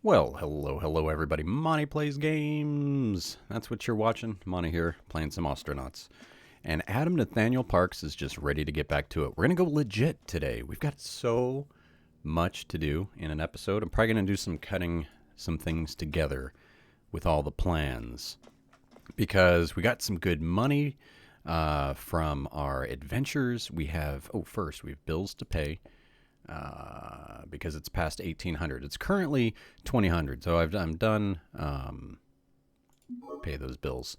Well, hello everybody. Monte plays games. That's what you're watching. Monte here, playing some Ostranauts. And Adam Nathaniel Parks is just ready to get back to it. We're going to go legit today. We've got so much to do in an episode. I'm probably going to do some cutting some things together with all the plans. Because we got some good money from our adventures. We have, first, we have bills to pay. Because it's past 1800. It's currently 2000. So I'm done. Pay those bills.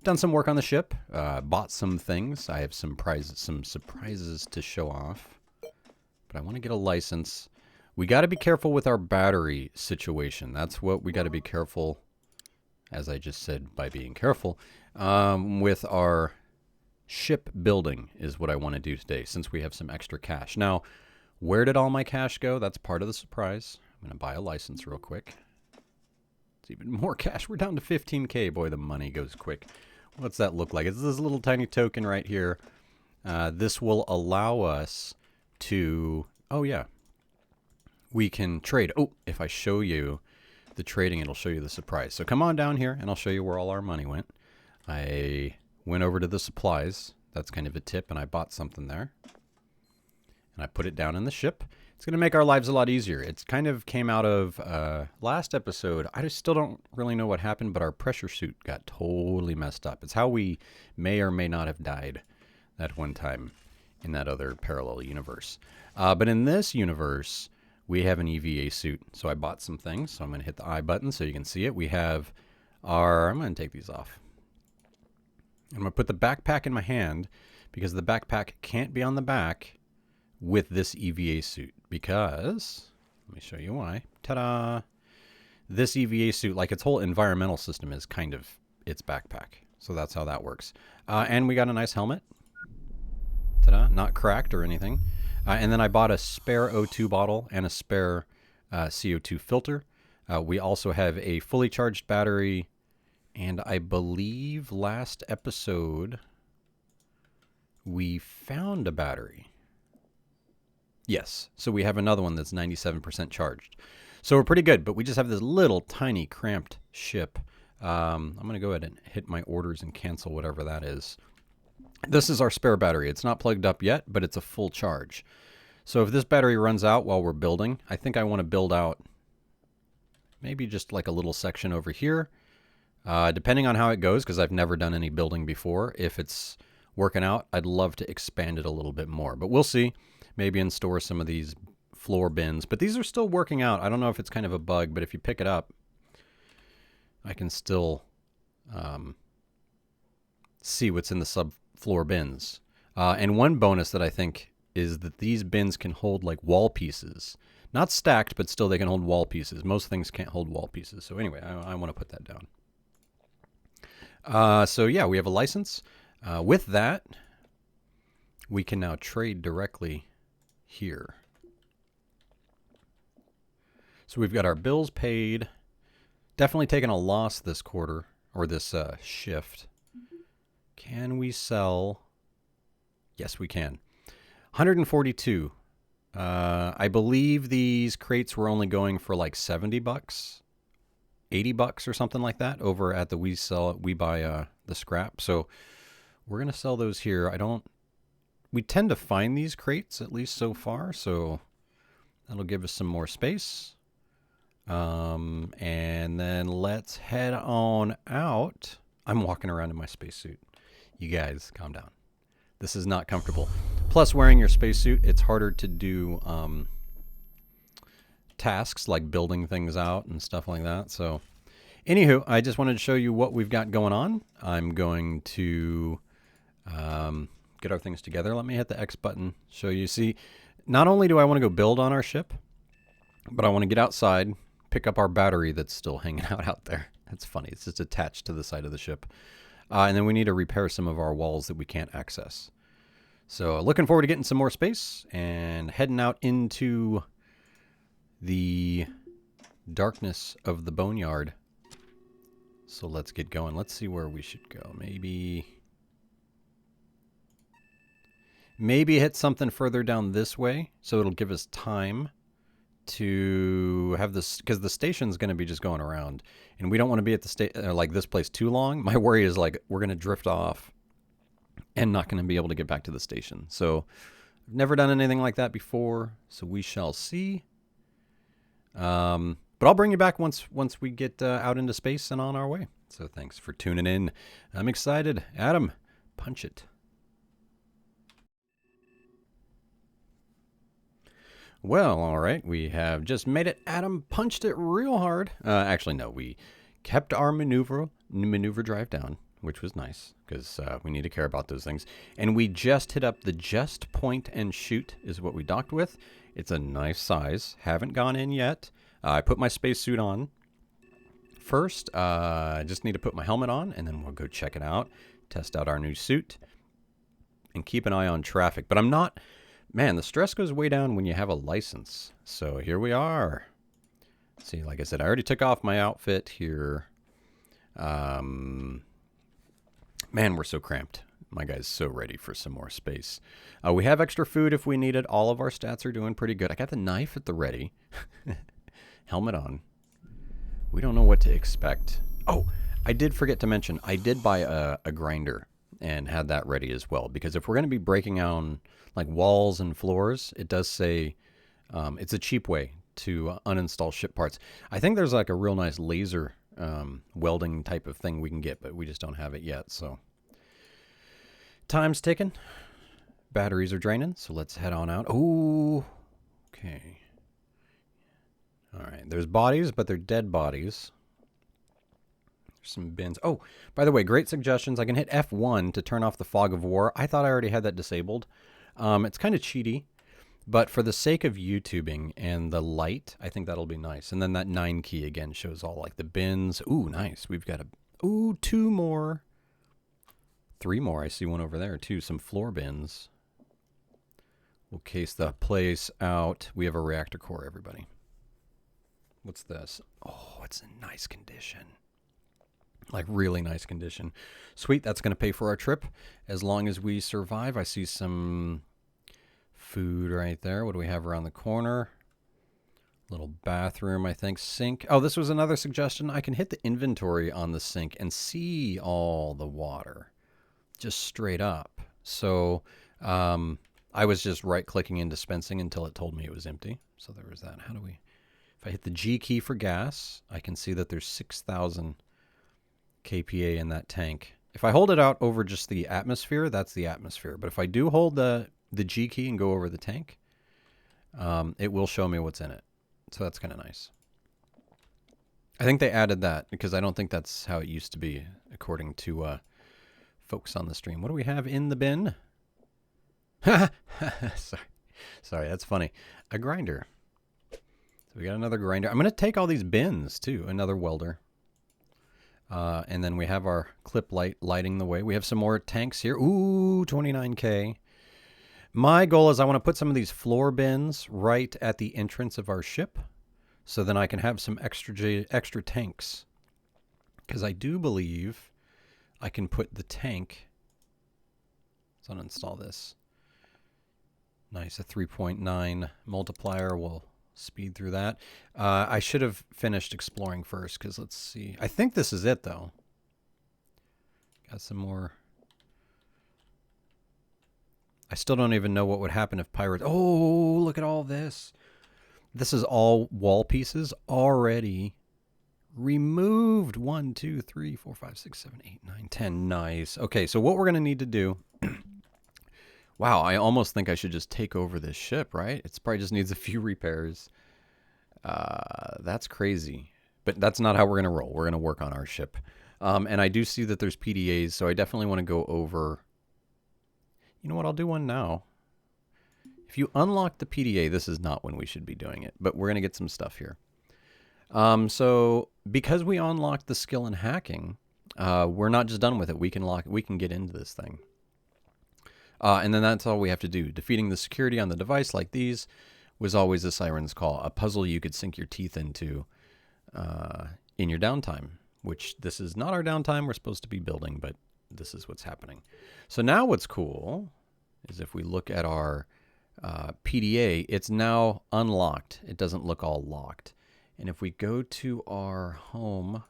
Done some work on the ship. Bought some things. I have some surprises to show off. But I want to get a license. We got to be careful with our battery situation. That's what we got to be careful, as I just said, by being careful, with our ship building is what I want to do today, since we have some extra cash. Now, where did all my cash go? That's part of the surprise. I'm going to buy a license real quick. It's even more cash. We're down to 15K. Boy, the money goes quick. What's that look like? It's this little tiny token right here. This will allow us to... Oh, yeah. We can trade. Oh, if I show you the trading, it'll show you the surprise. So come on down here, and I'll show you where all our money went. I went over to the supplies. That's kind of a tip, and I bought something there. And I put it down in the ship. It's going to make our lives a lot easier. It's kind of came out of last episode. I just still don't really know what happened, but our pressure suit got totally messed up. It's how we may or may not have died that one time in that other parallel universe. But in this universe, we have an EVA suit. So I bought some things. So I'm going to hit the I button so you can see it. We have our... I'm going to take these off. I'm going to put the backpack in my hand because the backpack can't be on the back with this EVA suit, because let me show you why. Ta-da! This EVA suit, like its whole environmental system, is kind of its backpack. So that's how that works. And we got a nice helmet. Ta-da! Not cracked or anything. And then I bought a spare O2 bottle and a spare CO2 filter. We also have a fully charged battery, and I believe last episode we found a battery. Yes, so we have another one that's 97% charged. So we're pretty good, but we just have this little tiny cramped ship. I'm going to go ahead and hit my orders and cancel whatever that is. This is our spare battery. It's not plugged up yet, but it's a full charge. So if this battery runs out while we're building, I think I want to build out maybe just like a little section over here. Depending on how it goes, because I've never done any building before. If it's working out, I'd love to expand it a little bit more, but we'll see. Maybe install some of these floor bins. But these are still working out. I don't know if it's kind of a bug, but if you pick it up, I can still see what's in the subfloor bins. And one bonus that I think is that these bins can hold like wall pieces. Not stacked, but still they can hold wall pieces. Most things can't hold wall pieces. So anyway, I want to put that down. So yeah, we have a license. With that, we can now trade directly here. So we've got our bills paid. Definitely taking a loss this quarter, or this shift. Can we sell? Yes, we can. 142. I believe these crates were only going for like $70, $80 or something like that over at the we buy the scrap. So we're going to sell those here. We tend to find these crates, at least so far, so that'll give us some more space. And then let's head on out. I'm walking around in my spacesuit. You guys, calm down. This is not comfortable. Plus, wearing your spacesuit, it's harder to do tasks like building things out and stuff like that. So, anywho, I just wanted to show you what we've got going on. I'm going to... get our things together. Let me hit the X button, show you. See, not only do I want to go build on our ship, but I want to get outside, pick up our battery that's still hanging out there. That's funny. It's just attached to the side of the ship. And then we need to repair some of our walls that we can't access. So looking forward to getting some more space and heading out into the darkness of the boneyard. So let's get going. Let's see where we should go. Maybe hit something further down this way, so it'll give us time to have this, because the station's going to be just going around, and we don't want to be at the like this place too long. My worry is like we're going to drift off and not going to be able to get back to the station. So I've never done anything like that before, so we shall see. But I'll bring you back once we get out into space and on our way. So thanks for tuning in. I'm excited. Adam, punch it. Well, all right. We have just made it. Adam punched it real hard. Actually, no. We kept our maneuver drive down, which was nice because we need to care about those things. And we just hit up the just point and shoot is what we docked with. It's a nice size. Haven't gone in yet. I put my spacesuit on. First, I just need to put my helmet on, and then we'll go check it out, test out our new suit, and keep an eye on traffic. But I'm not... Man, the stress goes way down when you have a license. So here we are. See, like I said, I already took off my outfit here. Man, we're so cramped. My guy's so ready for some more space. We have extra food if we need it. All of our stats are doing pretty good. I got the knife at the ready. Helmet on. We don't know what to expect. Oh, I did forget to mention, I did buy a grinder and had that ready as well. Because if we're going to be breaking down like walls and floors, it does say it's a cheap way to uninstall ship parts. I think there's like a real nice laser welding type of thing we can get, but we just don't have it yet. So time's ticking. Batteries are draining, so let's head on out. Oh, okay. All right, there's bodies, but they're dead bodies. There's some bins. Oh, by the way, great suggestions. I can hit F1 to turn off the fog of war. I thought I already had that disabled. It's kind of cheaty, but for the sake of YouTubing and the light, I think that'll be nice. And then that 9 key again shows all like the bins. Ooh, nice. We've got 2 more. 3 more. I see one over there too. Some floor bins. We'll case the place out. We have a reactor core, everybody. What's this? Oh, it's in nice condition. Like really nice condition. Sweet, that's going to pay for our trip as long as we survive. I see some food right there. What do we have around the corner? Little bathroom, I think. Sink. Oh, this was another suggestion. I can hit the inventory on the sink and see all the water just straight up. So I was just right-clicking and dispensing until it told me it was empty. So there was that. How do we... If I hit the G key for gas, I can see that there's 6,000 kPa in that tank. If I hold it out over just the atmosphere, that's the atmosphere. But if I do hold the G key and go over the tank, it will show me what's in it. So that's kind of nice. I think they added that because I don't think that's how it used to be, according to folks on the stream. What do we have in the bin? Sorry, that's funny. A grinder. So we got another grinder. I'm going to take all these bins, too. Another welder. And then we have our clip light lighting the way. We have some more tanks here. Ooh, 29K. My goal is I want to put some of these floor bins right at the entrance of our ship. So then I can have some extra tanks. Because I do believe I can put the tank... Let's uninstall this. Nice, a 3.9 multiplier will... speed through that. I should have finished exploring first because let's see. I think this is it though. Got some more. I still don't even know what would happen if pirates... Oh, look at all this. This is all wall pieces already removed. 1, 2, 3, 4, 5, 6, 7, 8, 9, 10. Nice. Okay, so what we're going to need to do... Wow, I almost think I should just take over this ship, right? It probably just needs a few repairs. That's crazy. But that's not how we're going to roll. We're going to work on our ship. And I do see that there's PDAs, so I definitely want to go over... You know what? I'll do one now. If you unlock the PDA, this is not when we should be doing it. But we're going to get some stuff here. So because we unlocked the skill in hacking, we're not just done with it. We can get into this thing. And then that's all we have to do. Defeating the security on the device like these was always a siren's call, a puzzle you could sink your teeth into in your downtime, which this is not our downtime. We're supposed to be building, but this is what's happening. So now what's cool is if we look at our PDA, it's now unlocked. It doesn't look all locked. And if we go to our home,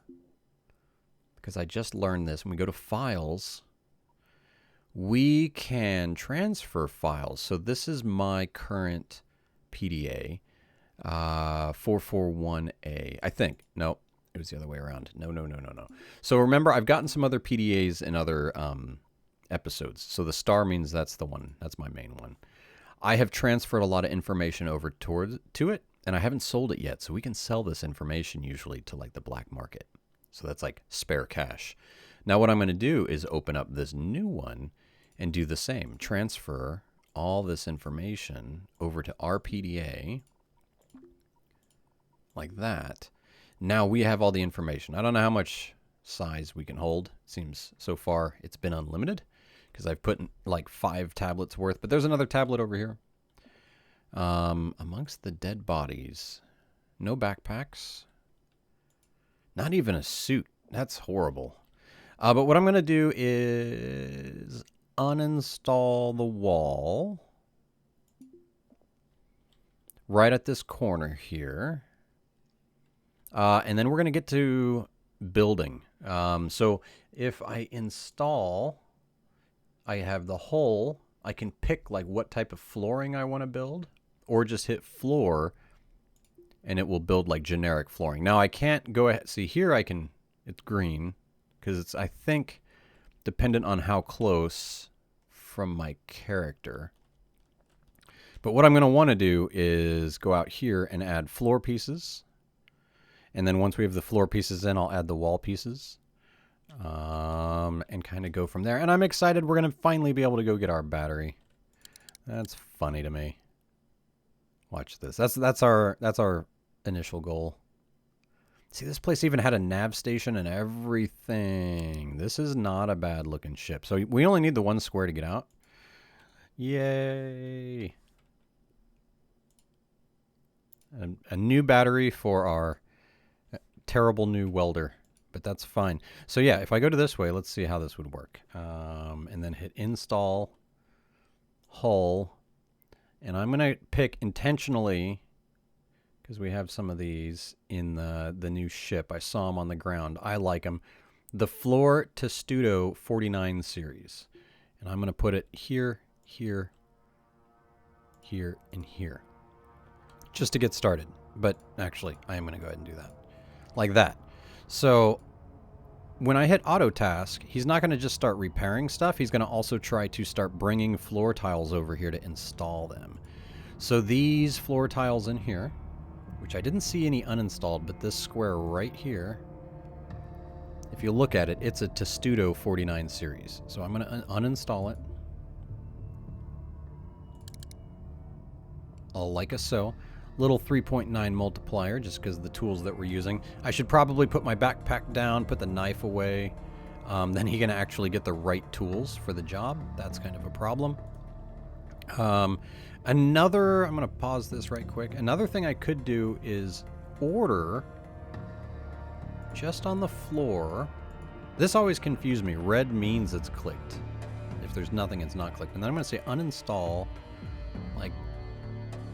because I just learned this, when we go to files, we can transfer files. So this is my current PDA, 441A, I think. No, it was the other way around. No. So remember, I've gotten some other PDAs in other episodes. So the star means that's the one. That's my main one. I have transferred a lot of information over to it, and I haven't sold it yet. So we can sell this information usually to like the black market. So that's like spare cash. Now what I'm going to do is open up this new one and do the same. Transfer all this information over to our PDA like that. Now we have all the information. I don't know how much size we can hold. Seems so far it's been unlimited because I've put like 5 tablets worth, but there's another tablet over here. Amongst the dead bodies, no backpacks, not even a suit. That's horrible. But what I'm going to do is uninstall the wall right at this corner here. And then we're going to get to building. So if I install, I have the hole. I can pick like what type of flooring I want to build, or just hit floor and it will build like generic flooring. Now I can't go ahead. See here, it's green because it's, I think, dependent on how close from my character. But what I'm going to want to do is go out here and add floor pieces. And then once we have the floor pieces in, I'll add the wall pieces. And kind of go from there. And I'm excited we're going to finally be able to go get our battery. That's funny to me. Watch this. That's our initial goal. See, this place even had a nav station and everything. This is not a bad looking ship. So we only need the 1 square to get out. Yay. A new battery for our terrible new welder. But that's fine. So yeah, if I go to this way, let's see how this would work. And then hit install hull. And I'm going to pick intentionally, because we have some of these in the new ship. I saw them on the ground. I like them. The Floor Testudo 49 series. And I'm going to put it here, here, here, and here. Just to get started. But actually, I am going to go ahead and do that. Like that. So when I hit auto task, he's not going to just start repairing stuff. He's going to also try to start bringing floor tiles over here to install them. So these floor tiles in here, which I didn't see any uninstalled, but this square right here, if you look at it, it's a Testudo 49 series. So I'm going to uninstall it. Like so. Little 3.9 multiplier, just because of the tools that we're using. I should probably put my backpack down, put the knife away. Then he can actually get the right tools for the job. That's kind of a problem. I'm going to pause this right quick. Another thing I could do is order just on the floor. This always confused me. Red means it's clicked. If there's nothing, it's not clicked. And then I'm going to say uninstall, like,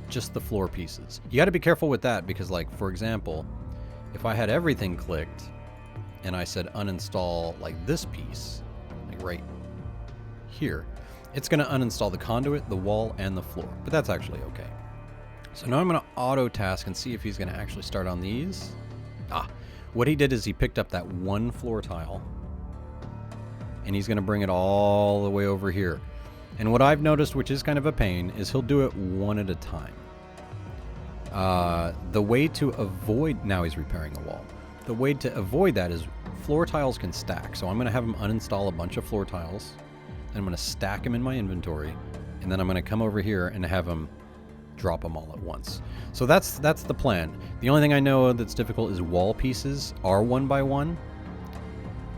just the floor pieces. You got to be careful with that because, like, for example, if I had everything clicked and I said uninstall like this piece, like right here, it's going to uninstall the conduit, the wall, and the floor. But that's actually okay. So now I'm going to auto task and see if he's going to actually start on these. What he did is he picked up that 1 floor tile and he's going to bring it all the way over here. And what I've noticed, which is kind of a pain, is he'll do it one at a time. The way to avoid... Now he's repairing the wall. The way to avoid that is floor tiles can stack. So I'm going to have him uninstall a bunch of floor tiles. And I'm going to stack them in my inventory. And then I'm going to come over here and have him drop them all at once. So that's the plan. The only thing I know that's difficult is wall pieces are 1 by 1.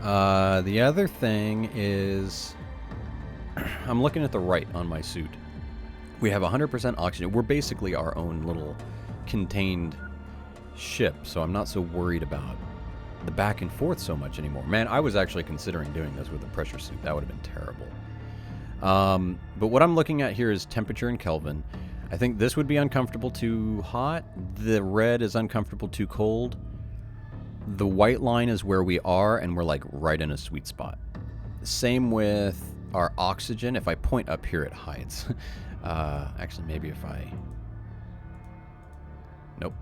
The other thing is... I'm looking at the right on my suit. We have 100% oxygen. We're basically our own little contained ship, so I'm not so worried about the back and forth so much anymore. Man, I was actually considering doing this with a pressure suit. That would have been terrible. But what I'm looking at here is temperature in Kelvin. I think this would be uncomfortable too hot. The red is uncomfortable too cold. The white line is where we are, and we're like right in a sweet spot. Same with our oxygen. If I point up here, it hides. Actually, maybe if I... Nope.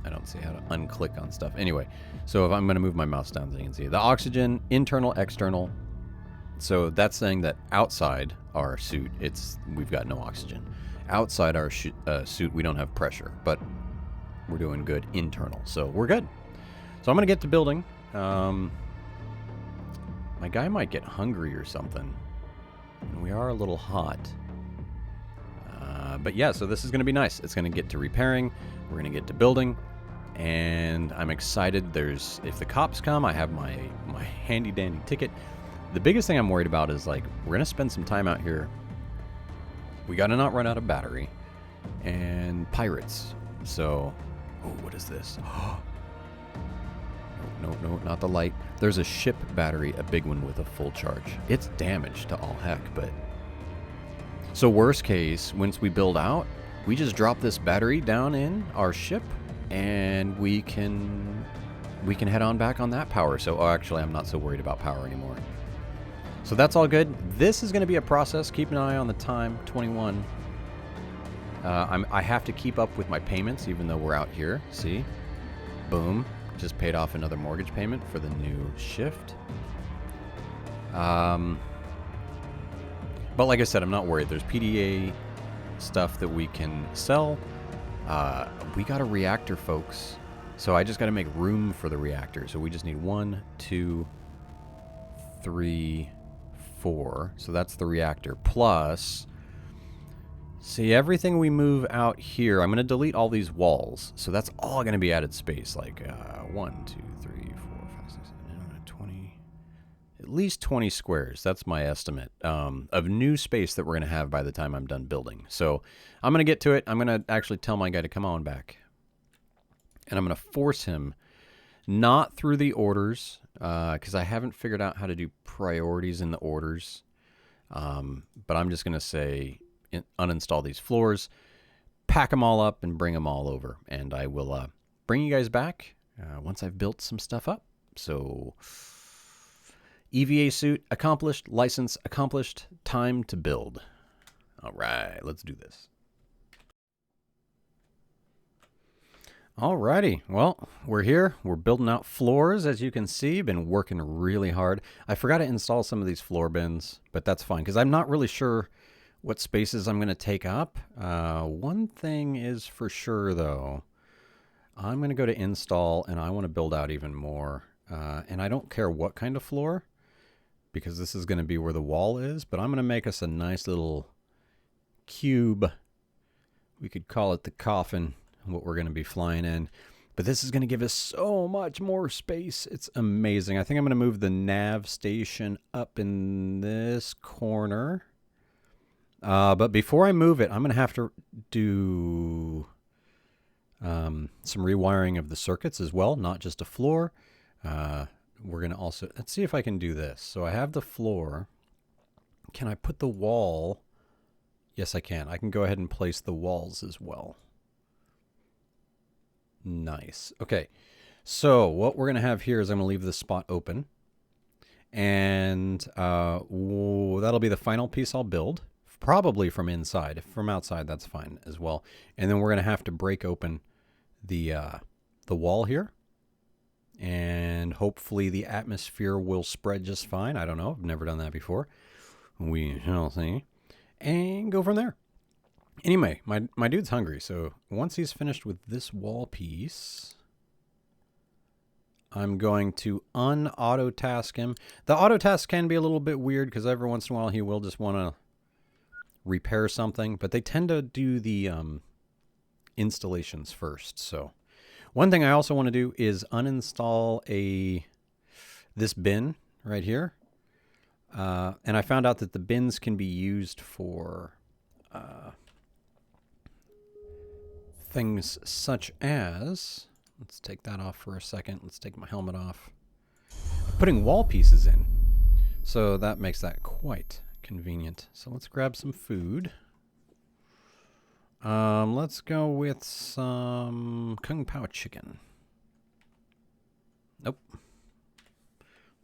I don't see how to unclick on stuff. Anyway, so if I'm going to move my mouse down so you can see. The oxygen, internal, external. So that's saying that outside our suit, we've got no oxygen. Outside our suit, we don't have pressure, but we're doing good internal. So we're good. So I'm going to get to building. My guy might get hungry or something. And we are a little hot. But yeah, so this is going to be nice. It's going to get to repairing. We're going to get to building. And I'm excited. If the cops come, I have my handy dandy ticket. The biggest thing I'm worried about is, like, we're going to spend some time out here. We got to not run out of battery. And pirates. So, oh, what is this? No, not the light. There's a ship battery, a big one with a full charge. It's damaged to all heck, but... So worst case, once we build out, we just drop this battery down in our ship, and we can head on back on that power. So, oh, actually, I'm not so worried about power anymore. So that's all good. This is going to be a process. Keep an eye on the time, 21. I have to keep up with my payments, even though we're out here. See? Boom. Just paid off another mortgage payment for the new shift. But like I said, I'm not worried. There's PDA stuff that we can sell. We got a reactor, folks. So I just got to make room for the reactor. So we just need 1, 2, 3, 4. So that's the reactor. Plus, see, everything we move out here, I'm going to delete all these walls. So that's all going to be added space. Like 1, 2, 3, 4, 5, 6, 7, 8, 20. At least 20 squares. That's my estimate of new space that we're going to have by the time I'm done building. So I'm going to get to it. I'm going to actually tell my guy to come on back. And I'm going to force him, not through the orders, because I haven't figured out how to do priorities in the orders. But I'm just going to say uninstall these floors, pack them all up, and bring them all over. And I will bring you guys back once I've built some stuff up. So... EVA suit accomplished, license accomplished, time to build. All right, let's do this. Alrighty, well, we're here. We're building out floors, as you can see. Been working really hard. I forgot to install some of these floor bins, but that's fine, because I'm not really sure what spaces I'm going to take up. One thing is for sure, though. I'm going to go to install, and I want to build out even more. And I don't care what kind of floor, because this is going to be where the wall is, but I'm going to make us a nice little cube. We could call it the coffin, what we're going to be flying in. But this is going to give us so much more space. It's amazing. I think I'm going to move the nav station up in this corner. But before I move it, I'm going to have to do some rewiring of the circuits as well, not just a floor. We're going to also, let's see if I can do this. So I have the floor. Can I put the wall? Yes, I can. I can go ahead and place the walls as well. Nice. Okay. So what we're going to have here is I'm going to leave this spot open. And that'll be the final piece I'll build. Probably from inside. If from outside, that's fine as well. And then we're going to have to break open the wall here. And hopefully the atmosphere will spread just fine. I don't know. I've never done that before. We shall see. And go from there. Anyway, my dude's hungry. So once he's finished with this wall piece, I'm going to un-auto task him. The auto task can be a little bit weird because every once in a while he will just want to repair something. But they tend to do the installations first. So... One thing I also want to do is uninstall this bin right here. And I found out that the bins can be used for things such as, let's take that off for a second. Let's take my helmet off. Putting wall pieces in. So that makes that quite convenient. So let's grab some food. Let's go with some Kung Pao chicken. Nope.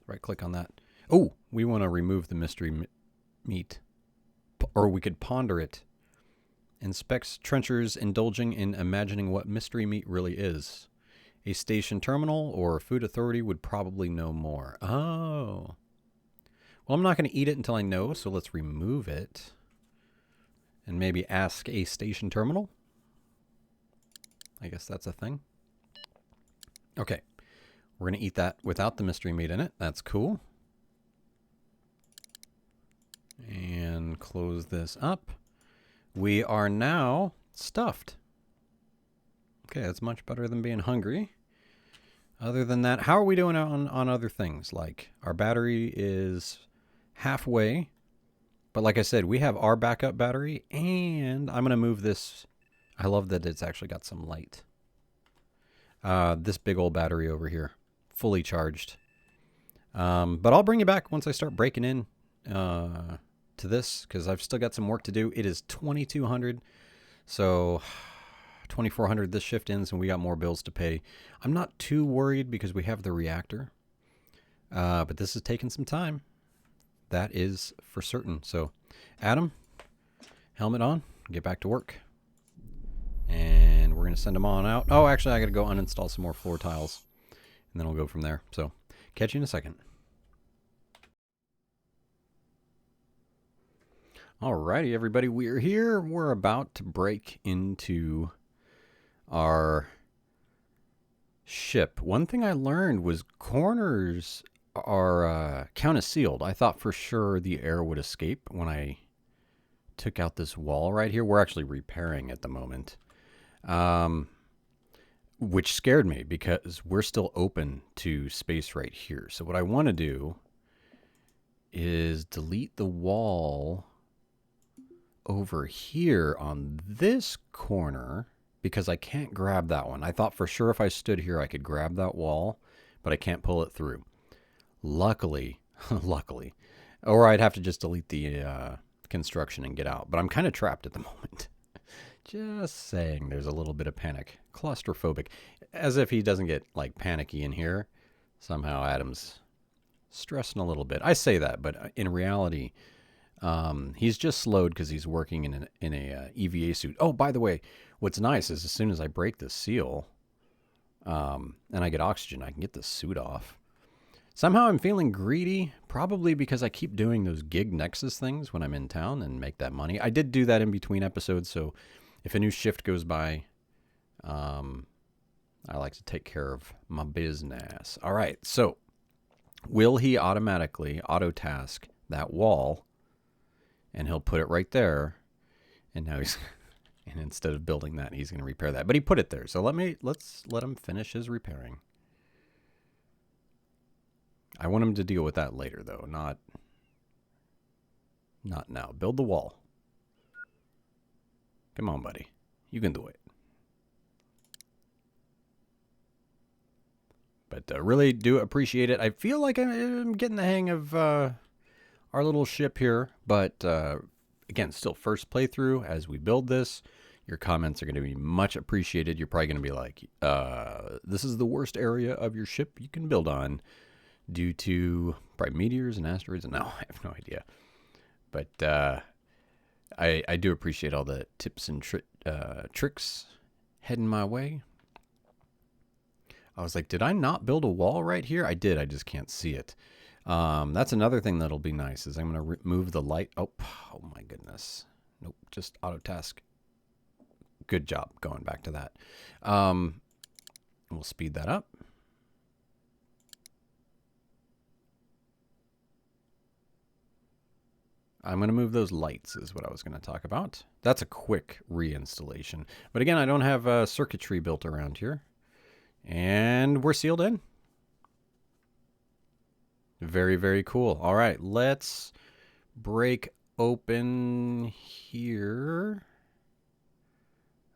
Right click on that. Oh, we want to remove the mystery meat. Or we could ponder it. Inspects trenchers, indulging in imagining what mystery meat really is. A station terminal or food authority would probably know more. Oh. Well, I'm not going to eat it until I know, so let's remove it. And maybe ask a station terminal. I guess that's a thing. Okay. We're going to eat that without the mystery meat in it. That's cool. And close this up. We are now stuffed. Okay, that's much better than being hungry. Other than that, how are we doing on other things? Like, our battery is halfway. But like I said, we have our backup battery, and I'm going to move this. I love that it's actually got some light. This big old battery over here, fully charged. But I'll bring you back once I start breaking in to this, because I've still got some work to do. It is 2200, so 2400 this shift ends, and we got more bills to pay. I'm not too worried because we have the reactor, but this is taking some time. That is for certain. So, Adam, helmet on, get back to work. And we're going to send them on out. Oh, actually, I got to go uninstall some more floor tiles, and then we'll go from there. So, catch you in a second. Alrighty, everybody, we're here. We're about to break into our ship. One thing I learned was corners are count as sealed. I thought for sure the air would escape when I took out this wall right here. We're actually repairing at the moment, which scared me because we're still open to space right here. So what I want to do is delete the wall over here on this corner because I can't grab that one. I thought for sure if I stood here I could grab that wall, but I can't pull it through. Luckily, or I'd have to just delete the construction and get out. But I'm kind of trapped at the moment. Just saying, there's a little bit of panic. Claustrophobic. As if he doesn't get like panicky in here. Somehow Adam's stressing a little bit. I say that, but in reality, he's just slowed because he's working in a EVA suit. Oh, by the way, what's nice is as soon as I break this seal and I get oxygen, I can get this suit off. Somehow I'm feeling greedy, probably because I keep doing those gig Nexus things when I'm in town and make that money. I did do that in between episodes, so if a new shift goes by, I like to take care of my business. All right, so will he automatically auto-task that wall? And he'll put it right there. And now he's, and instead of building that, he's going to repair that. But he put it there. So let's let him finish his repairing. I want him to deal with that later, though. Not now. Build the wall. Come on, buddy. You can do it. But really do appreciate it. I feel like I'm getting the hang of our little ship here. But again, still first playthrough as we build this. Your comments are going to be much appreciated. You're probably going to be like, this is the worst area of your ship you can build on due to probably meteors and asteroids. No, I have no idea. But I do appreciate all the tips and tricks heading my way. I was like, did I not build a wall right here? I did. I just can't see it. That's another thing that'll be nice is I'm going to remove the light. Oh my goodness. Nope. Just auto task. Good job going back to that. We'll speed that up. I'm going to move those lights is what I was going to talk about. That's a quick reinstallation. But again, I don't have circuitry built around here. And we're sealed in. Very, very cool. All right, let's break open here.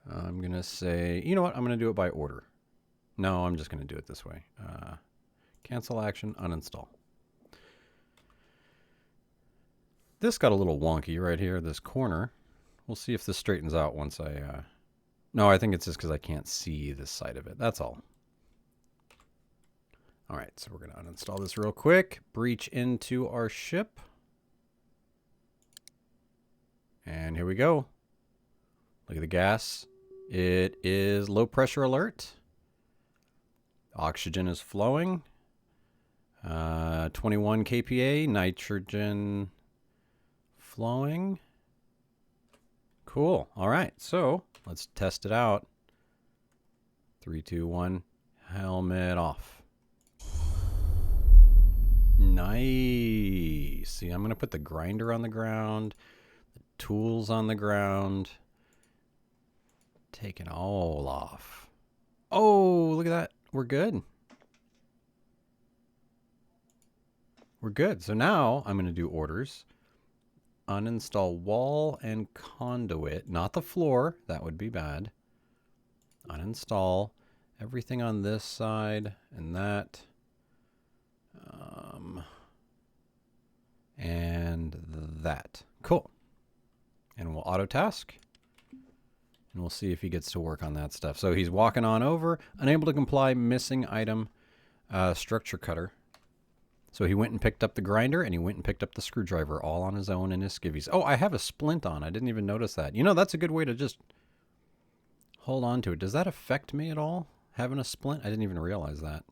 I'm going to say, you know what? I'm going to do it by order. No, I'm just going to do it this way. Cancel action, uninstall. This got a little wonky right here, this corner. We'll see if this straightens out once I... No, I think it's just because I can't see this side of it. That's all. All right, so we're going to uninstall this real quick. Breach into our ship. And here we go. Look at the gas. It is low pressure alert. Oxygen is flowing. 21 kPa. Nitrogen flowing. Cool. All right, so let's test it out. 3, 2, 1. Helmet off. Nice. See, I'm going to put the grinder on the ground. The tools on the ground. Take it all off. Oh, look at that. We're good. We're good. So now I'm going to do orders. Uninstall wall and conduit. Not the floor. That would be bad. Uninstall everything on this side and that. And that. Cool. And we'll auto task. And we'll see if he gets to work on that stuff. So he's walking on over. Unable to comply. Missing item. Structure cutter. So he went and picked up the grinder, and he went and picked up the screwdriver all on his own in his skivvies. Oh, I have a splint on. I didn't even notice that. You know, that's a good way to just hold on to it. Does that affect me at all, having a splint? I didn't even realize that.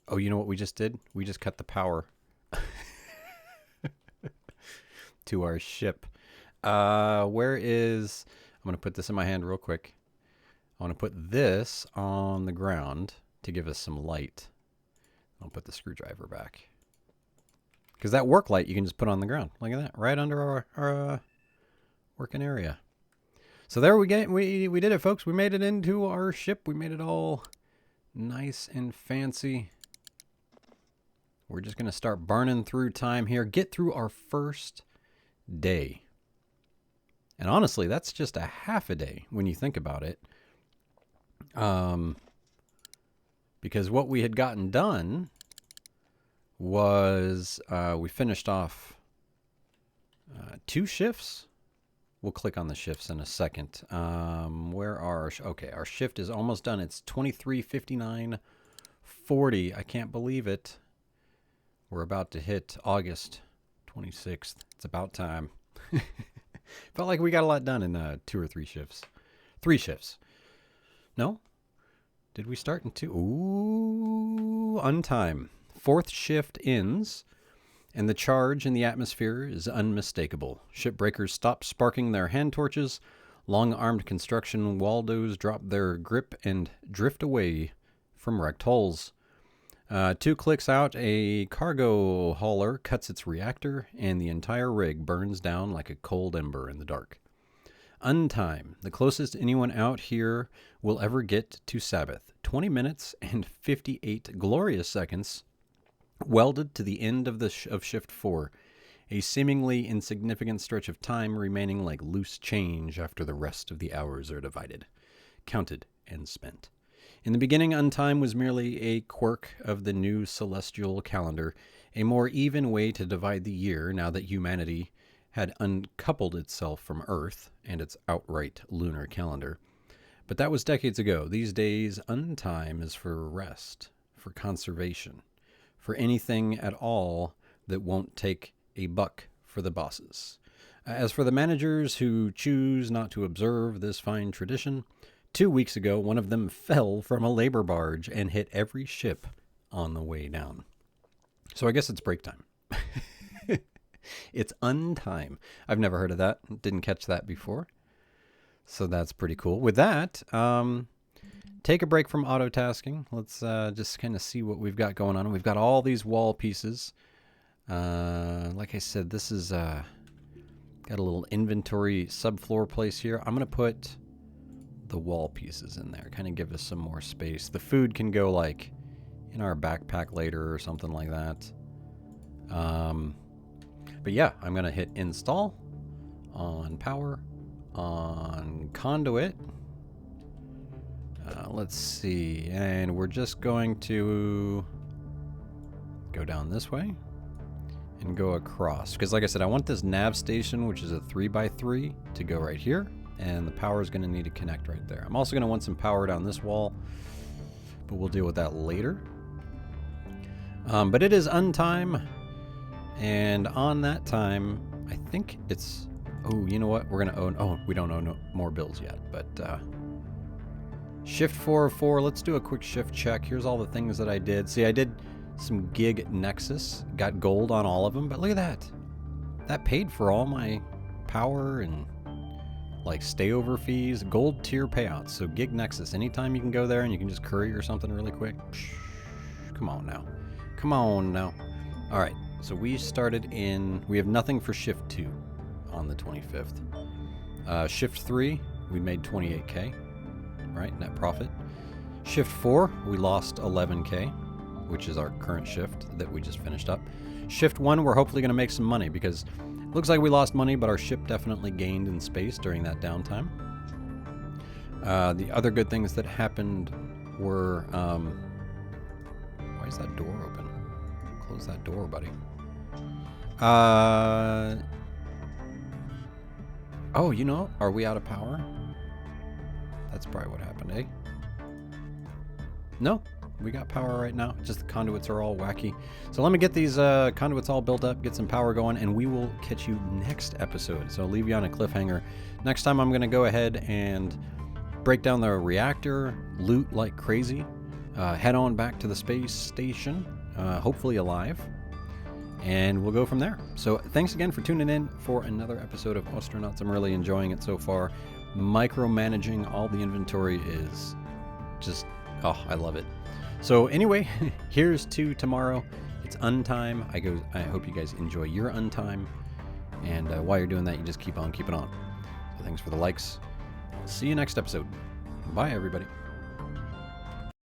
Oh, you know what we just did? We just cut the power to our ship. Where is... I'm going to put this in my hand real quick. I want to put this on the ground to give us some light. I'll put the screwdriver back. Because that work light you can just put on the ground. Look at that. Right under our working area. So there we get. We did it, folks. We made it into our ship. We made it all nice and fancy. We're just going to start burning through time here. Get through our first day. And honestly, that's just a half a day when you think about it. Because what we had gotten done was we finished off 2 shifts. We'll click on the shifts in a second. Where are okay, our shift is almost done. It's 23:59:40. I can't believe it. We're about to hit August 26th. It's about time. Felt like we got a lot done in 2 or 3 shifts. 3 shifts. No? Did we start in 2? Ooh, Untime. 4th shift ends, and the charge in the atmosphere is unmistakable. Shipbreakers stop sparking their hand torches. Long-armed construction waldos drop their grip and drift away from wrecked hulls. 2 clicks out, a cargo hauler cuts its reactor, and the entire rig burns down like a cold ember in the dark. Untime, the closest anyone out here will ever get to Sabbath. 20 minutes and 58 glorious seconds welded to the end of of shift 4. A seemingly insignificant stretch of time remaining like loose change after the rest of the hours are divided, counted, and spent. In the beginning, Untime was merely a quirk of the new celestial calendar, a more even way to divide the year now that humanity had uncoupled itself from Earth and its outright lunar calendar. But that was decades ago. These days, Untime is for rest, for conservation, for anything at all that won't take a buck for the bosses. As for the managers who choose not to observe this fine tradition, 2 weeks ago, one of them fell from a labor barge and hit every ship on the way down. So I guess it's break time. It's Untime. I've never heard of that. Didn't catch that before. So that's pretty cool. With that, take a break from auto tasking. Let's just kind of see what we've got going on. We've got all these wall pieces. Like I said, this is got a little inventory subfloor place here. I'm going to put the wall pieces in there, kind of give us some more space. The food can go like in our backpack later or something like that. But yeah, I'm going to hit install on power, on conduit. Let's see, and we're just going to go down this way. and go across. Because like I said, I want this nav station, which is a 3x3, to go right here. And the power is going to need to connect right there. I'm also going to want some power down this wall, but we'll deal with that later. But it is Untime, and on that time, I think it's... Oh, you know what? We're going to own... Oh, we don't own no more bills yet, but... Shift 404, let's do a quick shift check. Here's all the things that I did. See, I did some gig nexus, got gold on all of them, but look at that. That paid for all my power and like stayover fees, gold tier payouts. So gig nexus, anytime you can go there and you can just curry or something really quick. Come on now. Come on now. All right, so we started in, we have nothing for shift 2 on the 25th. Shift 3, we made 28K, right, net profit. Shift 4, we lost 11K, which is our current shift that we just finished up. Shift 1, we're hopefully going to make some money because it looks like we lost money, but our ship definitely gained in space during that downtime. The other good things that happened were, why is that door open? Close that door, buddy. Oh, you know, are we out of power? That's probably what happened, eh? No, we got power right now. Just the conduits are all wacky. So let me get these conduits all built up, get some power going, and we will catch you next episode. So I'll leave you on a cliffhanger. Next time I'm going to go ahead and break down the reactor, loot like crazy, head on back to the space station, hopefully alive, and we'll go from there. So thanks again for tuning in for another episode of Ostranauts. I'm really enjoying it so far. Micromanaging all the inventory is just, oh, I love it. So anyway, here's to tomorrow. It's Untime. I hope you guys enjoy your Untime. And while you're doing that, you just keep on keeping on. So thanks for the likes. See you next episode. Bye, everybody.